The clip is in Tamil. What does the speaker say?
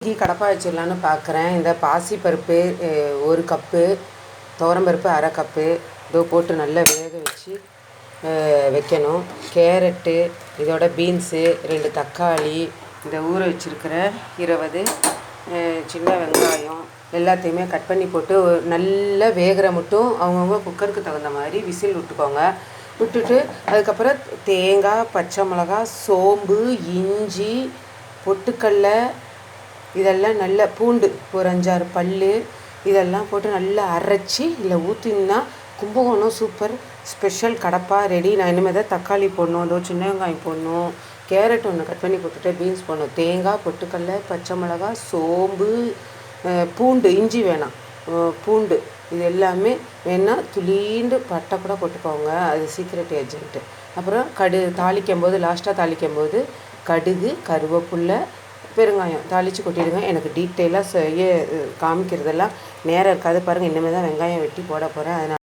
இன்றைக்கி கடப்பா வச்சிடலான்னு பார்க்குறேன். இந்த பாசிப்பருப்பு 1 கப்பு, துவரம்பருப்பு 1/2 கப்பு இதோ போட்டு நல்லா வேக வச்சு வைக்கணும். கேரட்டு, இதோட பீன்ஸு, 2 தக்காளி, இந்த ஊற வச்சுருக்கிற 20 சின்ன வெங்காயம் எல்லாத்தையுமே கட் பண்ணி போட்டு நல்லா வேகிற மட்டும் அவங்கவுங்க குக்கருக்கு தகுந்த மாதிரி விசில் விட்டுக்கோங்க. விட்டுட்டு அதுக்கப்புறம் தேங்காய், பச்சை மிளகா, சோம்பு, இஞ்சி, பொட்டுக்கடலை இதெல்லாம் நல்லா பூண்டு ஒரு 5-6 பல் இதெல்லாம் போட்டு நல்லா அரைச்சி இதில் ஊற்றினா Kumbakonam super special Kadapa ready. நான் இனிமேல் தான் தக்காளி போடணும், அதோ சின்ன வெங்காயம் போடணும், கேரட் ஒன்று கட் பண்ணி போட்டுட்டு பீன்ஸ் போடணும், தேங்காய், பொட்டுக்கடலை, பச்சை மிளகா, சோம்பு, பூண்டு, இஞ்சி வேணாம், பூண்டு இது எல்லாமே வேணால் துளீண்டு பட்டை கூட போட்டுக்கோங்க, அது சீக்ரெட் ஏஜென்ட்டு. அப்புறம் தாளிக்கும் போது லாஸ்ட்டாக தாளிக்கும் போது கடுகு, கருவேப்பில்லை, பெருங்காயம் தாளித்து கொட்டிடுங்க. எனக்கு டீட்டெயிலாக காமிக்கிறதெல்லாம் நேரம் இருக்காது பாருங்கள். இனிமேல் தான் வெங்காயம் வெட்டி போட போகிறேன். அதனால்